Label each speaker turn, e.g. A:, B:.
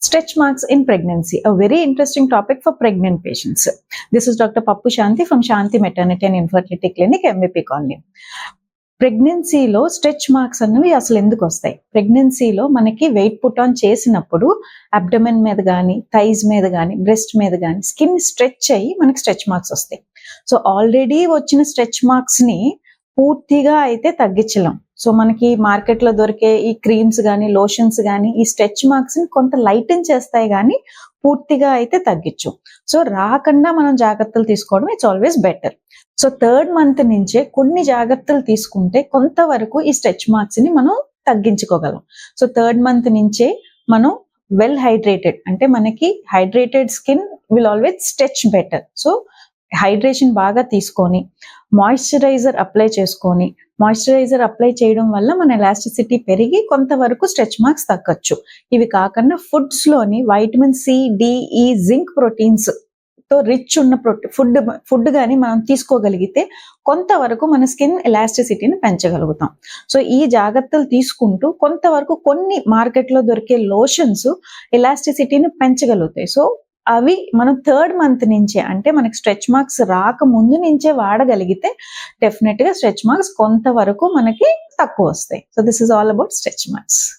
A: Stretch marks in pregnancy, a very interesting topic for pregnant patients. This is Dr. Pappu Shanti from Shanti Maternity and Infertility Clinic, MVP Colony. ప్రెగ్నెన్సీలో stretch marks అనేవి అసలు ఎందుకు వస్తాయి? ప్రెగ్నెన్సీలో మనకి weight put on చేసినప్పుడు abdomen మీద కానీ, థైస్ మీద కానీ, బ్రెస్ట్ మీద కానీ స్కిన్ స్ట్రెచ్ అయ్యి మనకి స్ట్రెచ్ మార్క్స్ వస్తాయి. సో ఆల్రెడీ వచ్చిన స్ట్రెచ్ మార్క్స్ ని పూర్తిగా అయితే తగ్గించలేం. సో మనకి మార్కెట్లో దొరికే ఈ క్రీమ్స్ కానీ, లోషన్స్ కానీ ఈ స్ట్రెచ్ మార్క్స్ ని కొంత లైటన్ చేస్తాయి కానీ పూర్తిగా అయితే తగ్గించు. సో రాకుండా మనం జాగ్రత్తలు తీసుకోవడం it's always better. So 3rd month నుంచే కొన్ని జాగ్రత్తలు తీసుకుంటే కొంతవరకు ఈ స్ట్రెచ్ మార్క్స్ ని మనం తగ్గించుకోగలం. సో 3rd మంత్ నుంచే మనం వెల్ హైడ్రేటెడ్, అంటే మనకి hydrated skin will always stretch better. So hydration బాగా తీసుకొని మాయిశ్చరైజర్ అప్లై చేసుకొని, మాయిశ్చరైజర్ అప్లై చేయడం వల్ల మన ఎలాస్టిసిటీ పెరిగి కొంతవరకు స్ట్రెచ్ మార్క్స్ తగ్గచ్చు. ఇవి కాకుండా ఫుడ్స్ లోని వైటమిన్ సి, డి, ఈ, జింక్ ప్రోటీన్స్ తో రిచ్ ఉన్న ఫుడ్ కానీ మనం తీసుకోగలిగితే కొంతవరకు మన స్కిన్ ఎలాస్టిసిటీని పెంచగలుగుతాం. సో ఈ జాగ్రత్తలు తీసుకుంటూ కొంతవరకు కొన్ని మార్కెట్లో దొరికే లోషన్స్ ఎలాస్టిసిటీని పెంచగలుగుతాయి. సో అవి మనం 3rd మంత్ నుంచే, అంటే మనకి స్ట్రెచ్ మార్క్స్ రాక ముందు నుంచే వాడగలిగితే డెఫినెట్ గా స్ట్రెచ్ మార్క్స్ కొంతవరకు మనకి తక్కువ వస్తాయి. So this is all about stretch marks.